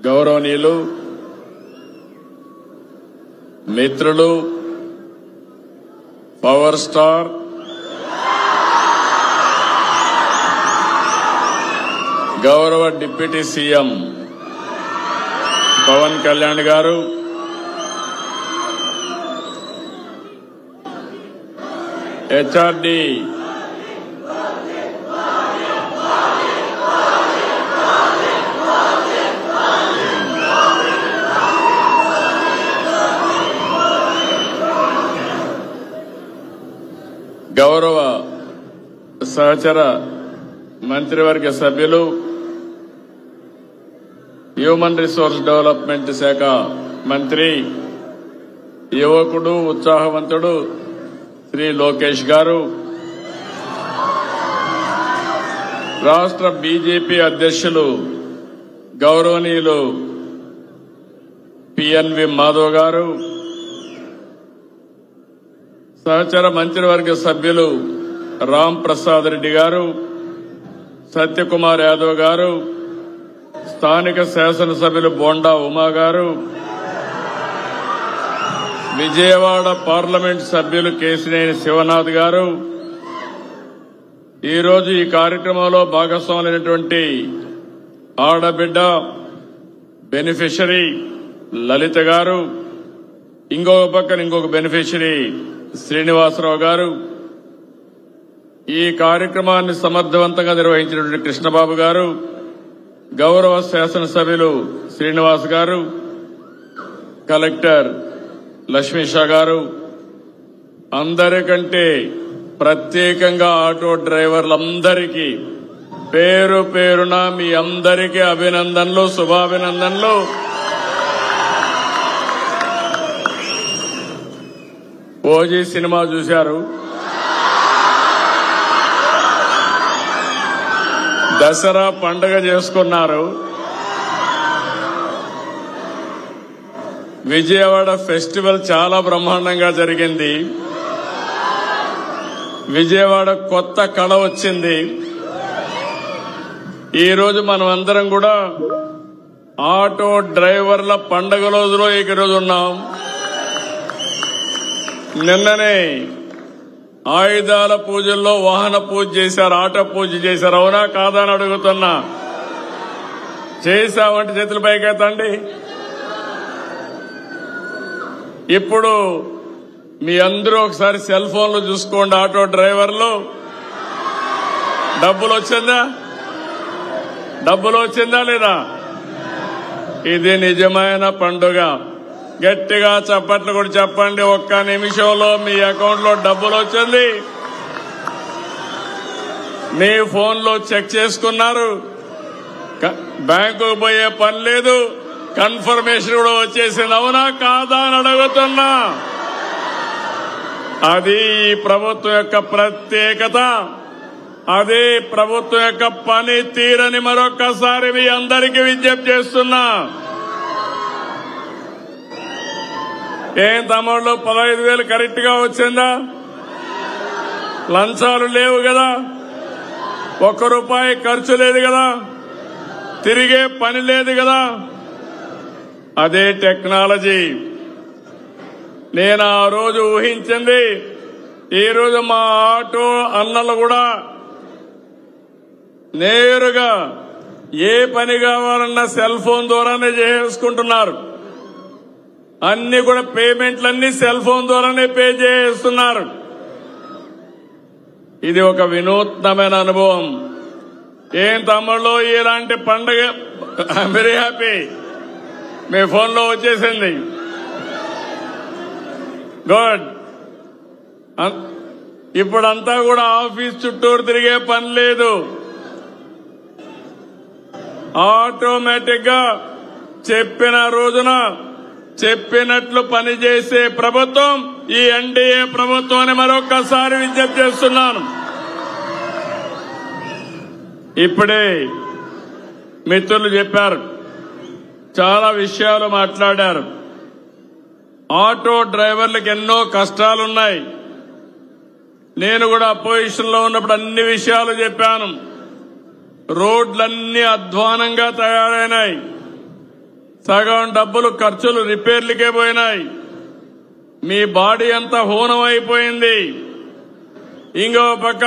గౌరవనీయులు మిత్రులు power star గౌరవ డిప్యూటీ సీఎం పవన్ కళ్యాణ్ గారు, హెచ్ఆర్డి గౌరవ సహచర మంత్రివర్గ సభ్యులు, హ్యూమన్ రిసోర్స్ డెవలప్మెంట్ శాఖ మంత్రి, యువకుడు ఉత్సాహవంతుడు శ్రీ లోకేష్ గారు, రాష్ట్ర బీజేపీ అధ్యక్షులు గౌరవనీయులు పిఎన్వి మాధవ్ గారు, సహచర మంత్రివర్గ సభ్యులు రామ్ ప్రసాద్ రెడ్డి గారు, సత్యకుమార్ యాదవ్ గారు, స్థానిక శాసనసభ్యులు బోండా ఉమా గారు, విజయవాడ పార్లమెంట్ సభ్యులు కేశినేని శివనాథ్ గారు, ఈరోజు ఈ కార్యక్రమంలో భాగస్వాములైనటువంటి ఆడబిడ్డ బెనిఫిషరీ లలిత గారు, ఇంకొక పక్కన ఇంకొక బెనిఫిషరీ శ్రీనివాసరావు గారు, ఈ కార్యక్రమాన్ని సమర్థవంతంగా నిర్వహించినటువంటి కృష్ణబాబు గారు, గౌరవ శాసనసభ్యులు శ్రీనివాస్ గారు, కలెక్టర్ లక్ష్మీషా గారు, అందరికంటే ప్రత్యేకంగా ఆటో డ్రైవర్లందరికీ పేరు పేరున మీ అందరికీ అభినందనలు, శుభాభినందనలు. ఓజీ సినిమా చూశారు, దసరా పండుగ చేసుకున్నారు, విజయవాడ ఫెస్టివల్ చాలా బ్రహ్మాండంగా జరిగింది, విజయవాడ కొత్త కళ వచ్చింది. ఈరోజు మనం అందరం కూడా ఆటో డ్రైవర్ల పండుగ రోజులో ఈరోజు ఉన్నాం. నిన్ననే ఆయుధాల పూజల్లో వాహన పూజ చేశారు, ఆటో పూజ చేశారు. అవునా కాదా అని అడుగుతున్నా. చేశామంటే చేతుల పైకెత్తండి. ఇప్పుడు మీ అందరూ ఒకసారి సెల్ ఫోన్లు చూసుకోండి. ఆటో డ్రైవర్లు డబ్బులు వచ్చిందా లేదా? ఇది నిజమైన పండుగ. గట్టిగా చప్పట్లు కూడా చెప్పండి. ఒక్క నిమిషంలో మీ అకౌంట్ లో డబ్బులు వచ్చింది, మీ ఫోన్లో చెక్ చేసుకున్నారు, బ్యాంకుకు పోయే పని లేదు, కన్ఫర్మేషన్ కూడా వచ్చేసింది. అవునా కాదా అని అడుగుతున్నా. అది ఈ ప్రభుత్వం యొక్క ప్రత్యేకత, అదే ప్రభుత్వం యొక్క పని తీరని మరొక్కసారి మీ అందరికీ విజ్ఞప్తి చేస్తున్నా. ఏం తమ్ముళ్ళు 15,000 కరెక్ట్ గా వచ్చిందా? లంచాలు లేవు కదా, ₹1 ఖర్చు లేదు కదా, తిరిగే పని లేదు కదా. అదే టెక్నాలజీ. నేను ఆ రోజు ఊహించింది, ఈ రోజు మా ఆటో అన్నలు కూడా నేరుగా ఏ పని కావాలన్నా సెల్ ఫోన్ ద్వారానే చేసుకుంటున్నారు. అన్ని కూడా పేమెంట్లన్నీ సెల్ ఫోన్ ద్వారానే పే చేస్తున్నారు. ఇది ఒక వినూత్నమైన అనుభవం. ఏం తమ్ముళ్ళు ఇలాంటి పండుగ? I'm very happy. మీ ఫోన్లో వచ్చేసింది. గుడ్. ఇప్పుడంతా కూడా ఆఫీస్ చుట్టూరు తిరిగే పని లేదు. ఆటోమేటిక్ గా చెప్పిన రోజున చెప్పినట్లు పనిచేసే ప్రభుత్వం ఈ ఎన్డీఏ ప్రభుత్వం అని మరొక్కసారి విజ్ఞప్తి చేస్తున్నాను. ఇప్పుడే మిత్రులు చెప్పారు, చాలా విషయాలు మాట్లాడారు. ఆటో డ్రైవర్లకు ఎన్నో కష్టాలున్నాయి. నేను కూడా అపోజిషన్ లో ఉన్నప్పుడు అన్ని విషయాలు చెప్పాను. రోడ్లన్నీ అధ్వానంగా తయారైనాయి. సగం డబ్బులు ఖర్చులు రిపేర్లకే పోయినాయి. మీ బాడీ అంతా హూనం అయిపోయింది. ఇంకో పక్క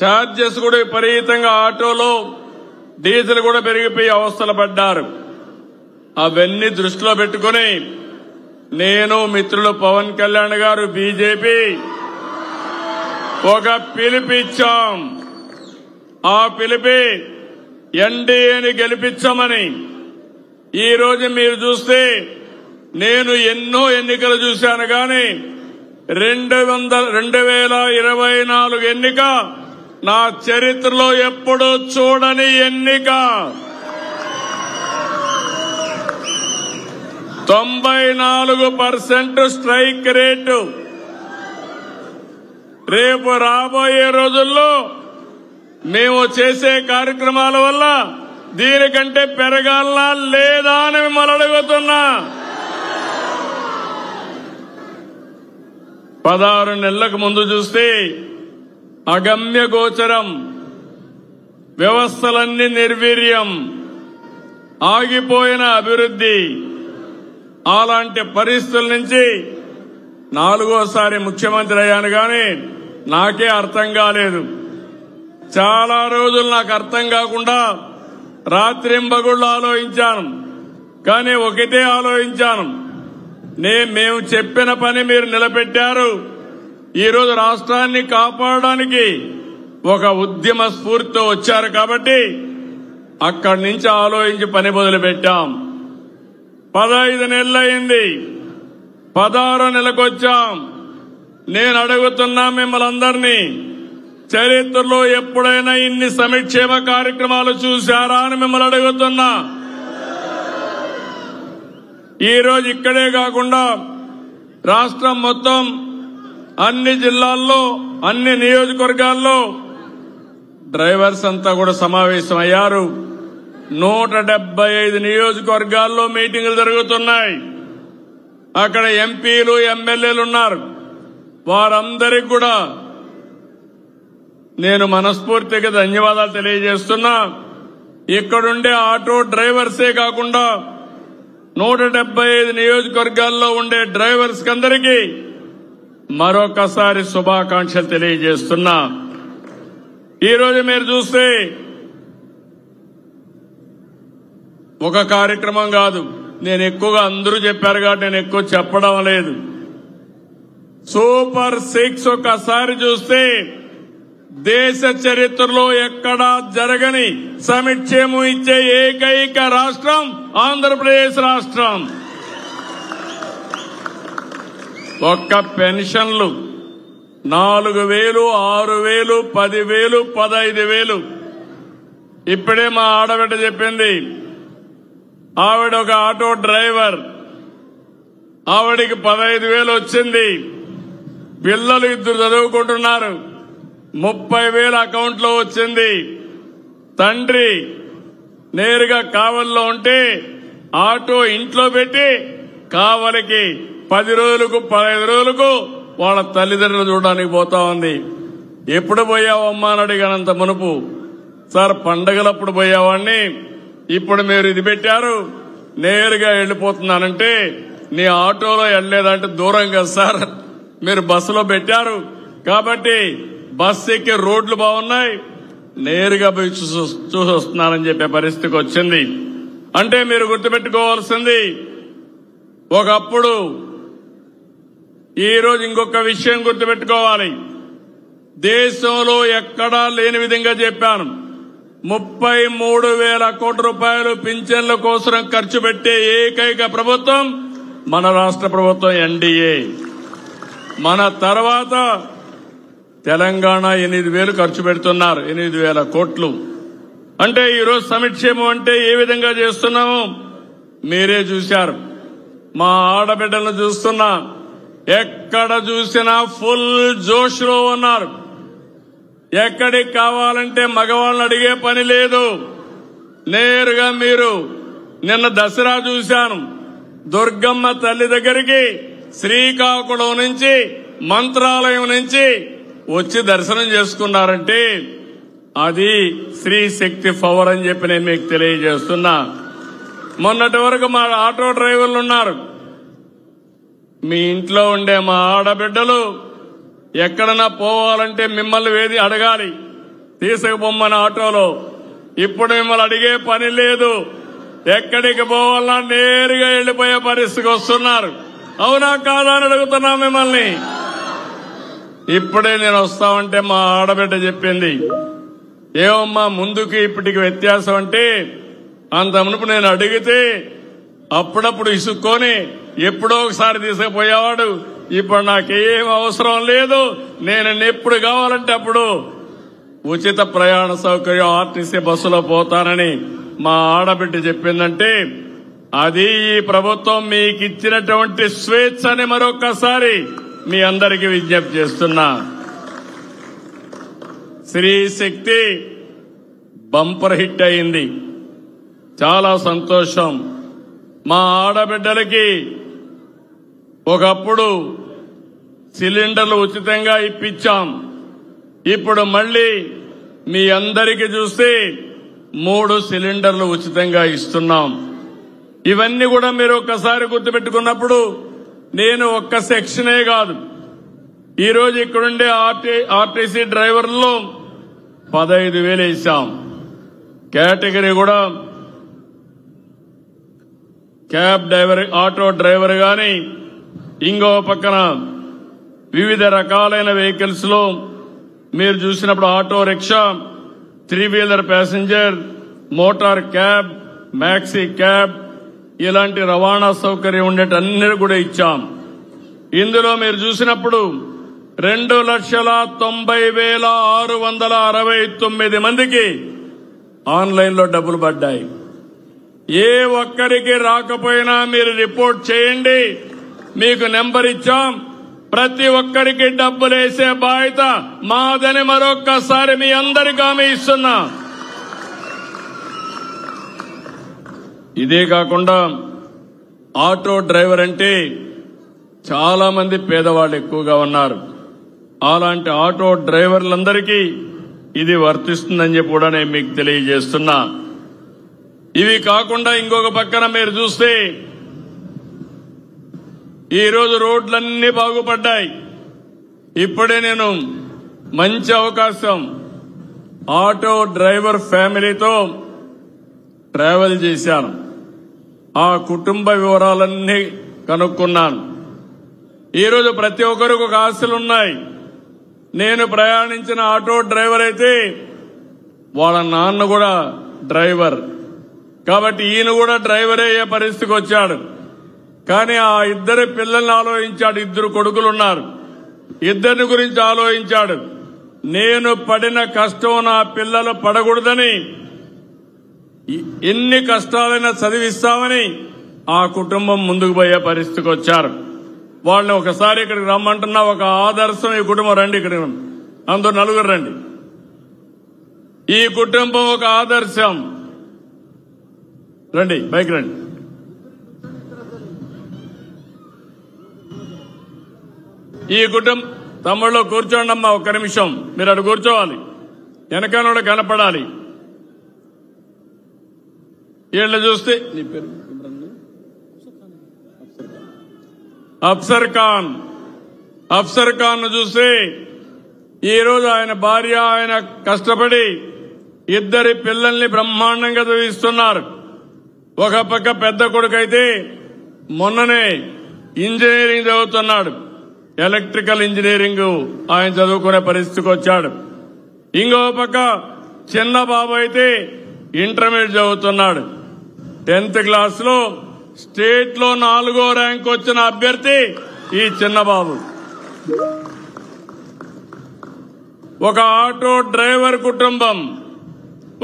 ఛార్జెస్ కూడా విపరీతంగా ఆటోలో డీజిల్ కూడా పెరిగిపోయి అవస్థలు పడ్డారు. అవన్నీ దృష్టిలో పెట్టుకుని నేను మిత్రులు పవన్ కళ్యాణ్ గారు బీజేపీ ఒక పిలుపిచ్చాం. ఆ పిలిపి ఎన్డీఏని గెలిపించమని. ఈ రోజు మీరు చూస్తే నేను ఎన్నో ఎన్నికలు చూశాను కానీ 2024 ఎన్నిక నా చరిత్రలో ఎప్పుడూ చూడని ఎన్నిక. 94% స్ట్రైక్ రేటు. రేపు రాబోయే రోజుల్లో మేము చేసే కార్యక్రమాల వల్ల దీనికంటే పెరగాలనా లేదా అని మిమ్మల్ని అడుగుతున్నా. 16 నెలలకు ముందు చూస్తే అగమ్య గోచరం, వ్యవస్థలన్నీ నిర్వీర్యం, ఆగిపోయిన అభివృద్ధి. అలాంటి పరిస్థితుల నుంచి 4వసారి ముఖ్యమంత్రి అయ్యాను కానీ నాకే అర్థం కాలేదు. చాలా రోజులు నాకు అర్థం కాకుండా రాత్రింబగుళ్ళు ఆలోచించాను. కానీ ఒకటే ఆలోచించాను, మేము చెప్పిన పని మీరు నిలబెట్టారు. ఈరోజు రాష్ట్రాన్ని కాపాడడానికి ఒక ఉద్యమ స్ఫూర్తితో వచ్చారు కాబట్టి అక్కడి నుంచి ఆలోచించి పని మొదలుపెట్టాం. 15 నెలలైంది, 16 నెలకు వచ్చాం. నేను అడుగుతున్నా మిమ్మల్ని అందరినీ, చరిత్రలో ఎప్పుడైనా ఇన్ని సంక్షేమ కార్యక్రమాలు చూశారా అని మిమ్మల్ని అడుగుతున్నా. ఈరోజు ఇక్కడే కాకుండా రాష్ట్రం మొత్తం అన్ని జిల్లాల్లో అన్ని నియోజకవర్గాల్లో డ్రైవర్స్ అంతా కూడా సమావేశం అయ్యారు. 175 నియోజకవర్గాల్లో మీటింగులు జరుగుతున్నాయి. అక్కడ ఎంపీలు ఎమ్మెల్యేలు ఉన్నారు. వారందరికీ కూడా నేను మనస్ఫూర్తిగా ధన్యవాదాలు తెలియజేస్తున్నా. ఇక్కడుండే ఆటో డ్రైవర్సే కాకుండా 175 నియోజకవర్గాల్లో ఉండే డ్రైవర్స్ అందరికీ మరొకసారి శుభాకాంక్షలు తెలియజేస్తున్నా. ఈరోజు మీరు చూస్తే ఒక కార్యక్రమం కాదు, నేను ఎక్కువగా అందరూ చెప్పారు కాబట్టి నేను ఎక్కువ చెప్పడం లేదు. సూపర్ 6 ఒకసారి చూస్తే దేశ చరిత్రలో ఎక్కడా జరగని సంక్షేమం ఇచ్చే ఏకైక రాష్ట్రం ఆంధ్రప్రదేశ్ రాష్ట్రం. ఒక్క పెన్షన్లు 4,000, 6,000, 10,000, 15,000. ఇప్పుడే మా ఆడబిడ్డ చెప్పింది, ఆవిడ ఒక ఆటో డ్రైవర్, ఆవిడికి 15,000 వచ్చింది. పిల్లలు 2 చదువుకుంటున్నారు, 30,000 అకౌంట్లో వచ్చింది. తండ్రి నేరుగా కావలిలో ఉంటే ఆటో ఇంట్లో పెట్టి కావలికి 10 రోజులకు 15 రోజులకు వాళ్ళ తల్లిదండ్రులు చూడడానికి పోతా ఉంది. ఎప్పుడు పోయావమ్మా అని అడిగానంత మునుపు, సార్ పండగలప్పుడు పోయేవాడిని, ఇప్పుడు మీరు ఇది పెట్టారు నేరుగా వెళ్ళిపోతున్నానంటే, నీ ఆటోలో వెళ్ళలేదంటే దూరం కదా సార్, మీరు బస్సులో పెట్టారు కాబట్టి బస్సు ఎక్కి రోడ్లు బాగున్నాయి, నేరుగా పోయి చూసి వస్తున్నానని చెప్పే పరిస్థితికి వచ్చింది. అంటే మీరు గుర్తుపెట్టుకోవాల్సింది, ఒకప్పుడు ఈరోజు ఇంకొక విషయం గుర్తుపెట్టుకోవాలి. దేశంలో ఎక్కడా లేని విధంగా చెప్పాను, 33,000 కోట్ల రూపాయలు పింఛన్ల కోసం ఖర్చు పెట్టే ఏకైక ప్రభుత్వం మన రాష్ట్ర ప్రభుత్వం ఎన్డీఏ. మన తర్వాత తెలంగాణ 8,000 ఖర్చు పెడుతున్నారు, 8,000 కోట్లు. అంటే ఈరోజు సంక్షేమం అంటే ఏ విధంగా చేస్తున్నామో మీరే చూశారు. మా ఆడబిడ్డలను చూస్తున్నా, ఎక్కడ చూసినా ఫుల్ జోష్ లో ఉన్నారు. ఎక్కడికి కావాలంటే మగవాళ్ళని అడిగే పని లేదు. నేరుగా మీరు నిన్న దసరా చూశాను, దుర్గమ్మ తల్లి దగ్గరికి శ్రీకాకుళం నుంచి మంత్రాలయం నుంచి వచ్చి దర్శనం చేసుకున్నారంటే అది శ్రీ శక్తి పవర్ అని చెప్పి నేను మీకు తెలియజేస్తున్నా. మొన్నటి వరకు మా ఆటో డ్రైవర్లు ఉన్నారు. మీ ఇంట్లో ఉండే మా ఆడబిడ్డలు ఎక్కడన్నా పోవాలంటే మిమ్మల్ని వేది అడగాలి, తీసుకుపోమ్మని ఆటోలో. ఇప్పుడు మిమ్మల్ని అడిగే పని లేదు. ఎక్కడికి పోవాలన్నా నేరుగా వెళ్లిపోయే పరిస్థితికి వస్తున్నారు. అవునా కాదా అని అడుగుతున్నా మిమ్మల్ని. ఇప్పుడే నేను వస్తామంటే మా ఆడబిడ్డ చెప్పింది, ఏమమ్మా ముందుకి ఇప్పటికి వ్యత్యాసం అంటే, అంత మునుపు నేను అడిగితే అప్పుడప్పుడు ఇసుక్కొని ఎప్పుడో ఒకసారి తీసుకుపోయేవాడు. ఇప్పుడు నాకేం అవసరం లేదు, నేను ఎప్పుడు కావాలంటే అప్పుడు ఉచిత ప్రయాణ సౌకర్యం ఆర్టీసీ బస్సులో పోతానని మా ఆడబిడ్డ చెప్పిందంటే, అది ఈ ప్రభుత్వం మీకు ఇచ్చినటువంటి స్వేచ్ఛ అని మరొక్కసారి మీ అందరికీ విజ్ఞప్తి చేస్తున్నా. స్త్రీ శక్తి బంపర్ హిట్ అయింది, చాలా సంతోషం. మా ఆడబిడ్డలకి ఒకప్పుడు సిలిండర్లు ఉచితంగా ఇప్పించాం. ఇప్పుడు మళ్లీ మీ అందరికీ చూస్తే 3 సిలిండర్లు ఉచితంగా ఇస్తున్నాం. ఇవన్నీ కూడా మీరు ఒక్కసారి గుర్తుపెట్టుకున్నప్పుడు, నేను ఒక్క సెక్షనే కాదు, ఈరోజు ఇక్కడుండే ఆర్టీసీ డ్రైవర్లలో 15,000 వేసాం. కేటగిరీ కూడా క్యాబ్ డ్రైవర్, ఆటో డ్రైవర్ గాని, ఇంకో పక్కన వివిధ రకాలైన వెహికల్స్ లో మీరు చూసినప్పుడు auto rickshaw, 3 wheeler passenger, motor cab, maxi cab, ఇలాంటి రవాణా సౌకర్యం ఉండేటన్నీ కూడా ఇచ్చాం. ఇందులో మీరు చూసినప్పుడు 2,90,669 మందికి ఆన్లైన్ లో డబ్బులు పడ్డాయి. ఏ ఒక్కరికి రాకపోయినా మీరు రిపోర్ట్ చేయండి, మీకు నెంబర్ ఇచ్చాం. ప్రతి ఒక్కరికి డబ్బులు వేసే బాధ్యత మాదని మరొక్కసారి మీ అందరికీ హామీ ఇస్తున్నా. ఇదే కాకుండా ఆటో డ్రైవర్ అంటే చాలా మంది పేదవాళ్ళు ఎక్కువగా ఉన్నారు. అలాంటి ఆటో డ్రైవర్లందరికీ ఇది వర్తిస్తుందని చెప్పి కూడా నేను మీకు తెలియజేస్తున్నా. ఇవి కాకుండా ఇంకొక పక్కన మీరు చూస్తే ఈరోజు రోడ్లన్నీ బాగుపడ్డాయి. ఇప్పుడే నేను మంచి అవకాశం, ఆటో డ్రైవర్ ఫ్యామిలీతో ట్రావెల్ చేశాను. ఆ కుటుంబ వివరాలన్నీ కనుక్కున్నాను. ఈరోజు ప్రతి ఒక్కరికి ఒక ఆశలున్నాయి. నేను ప్రయాణించిన ఆటో డ్రైవర్ అయితే వాళ్ళ నాన్న కూడా డ్రైవర్, కాబట్టి ఈయన కూడా డ్రైవర్ అయ్యే పరిస్థితికి వచ్చాడు. కానీ ఆ 2 పిల్లల్ని ఆలోచించాడు. 2 కొడుకులున్నారు, 2 గురించి ఆలోచించాడు. నేను పడిన కష్టం నా పిల్లలు పడకూడదని, ఎన్ని కష్టాలైనా చదివిస్తామని ఆ కుటుంబం ముందుకు పోయే పరిస్థితికి వచ్చారు. వాళ్ళని ఒకసారి ఇక్కడికి రమ్మంటున్నా, ఒక ఆదర్శం ఈ కుటుంబం. రండి, ఇక్కడ అందరూ 4 రండి. ఈ కుటుంబం ఒక ఆదర్శం. రండి, బైక్ రండి. ఈ కుటుంబం తమ్ముళ్ళు కూర్చోండి అమ్మా, ఒక్క నిమిషం మీరు అటు కూర్చోవాలి, వెనకాల కనపడాలి. వీళ్ళు చూస్తే నీ పేరు అఫ్సర్ ఖాన్ చూస్తే ఈరోజు ఆయన భార్య, ఆయన కష్టపడి 2 పిల్లల్ని బ్రహ్మాండంగా చదివిస్తున్నారు. ఒక పక్క పెద్ద కొడుకైతే మొన్ననే ఇంజనీరింగ్ చదువుతున్నాడు, ఎలక్ట్రికల్ ఇంజనీరింగ్ ఆయన చదువుకునే పరిస్థితికి వచ్చాడు. ఇంకో పక్క చిన్న బాబు అయితే ఇంటర్మీడియట్ చదువుతున్నాడు. 10th క్లాస్ లో స్టేట్ లో 4వ ర్యాంక్ వచ్చిన అభ్యర్థి ఈ చిన్న బాబు. ఒక ఆటో డ్రైవర్ కుటుంబం,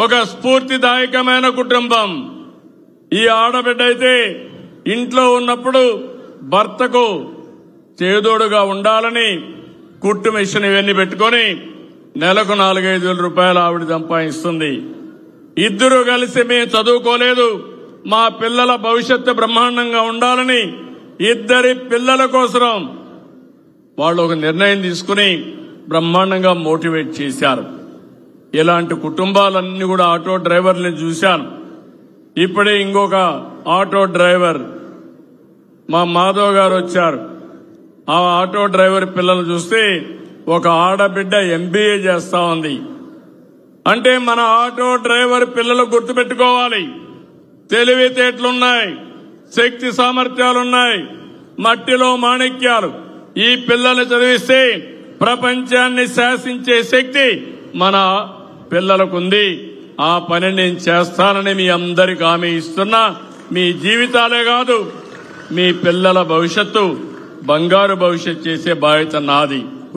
ఒక స్ఫూర్తిదాయకమైన కుటుంబం. ఈ ఆడబిడ్డ అయితే ఇంట్లో ఉన్నప్పుడు భర్తకు చేదోడుగా ఉండాలని కుట్టు మిషన్ ఇవన్నీ పెట్టుకుని నెలకు 4-5 రూపాయలు ఆవిడ సంపాదిస్తుంది. 2 కలిసి మేము చదువుకోలేదు, మా పిల్లల భవిష్యత్తు బ్రహ్మాండంగా ఉండాలని 2 పిల్లల కోసం వాళ్ళు ఒక నిర్ణయం తీసుకుని బ్రహ్మాండంగా మోటివేట్ చేశారు. ఇలాంటి కుటుంబాలన్నీ కూడా ఆటో డ్రైవర్ని చూశాను. ఇప్పుడే ఇంకొక ఆటో డ్రైవర్ మా మాధవ్ గారు వచ్చారు. ఆ ఆటో డ్రైవర్ పిల్లలు చూస్తే ఒక ఆడబిడ్డ MBA చేస్తా ఉంది. అంటే మన ఆటో డ్రైవర్ పిల్లలు గుర్తుపెట్టుకోవాలి, తెలివితేటలున్నాయి, శక్తి సామర్థ్యాలున్నాయి, మట్టిలో మాణిక్యాలు. ఈ పిల్లలు చదివిస్తే ప్రపంచాన్ని శాసించే శక్తి మన పిల్లలకుంది. ఆ పని నేను చేస్తానని మీ అందరికి హామీ ఇస్తున్నా. మీ జీవితాలే కాదు, మీ పిల్లల భవిష్యత్తు బంగారు భవిష్యత్తు చేసే బాధ్యత నాది.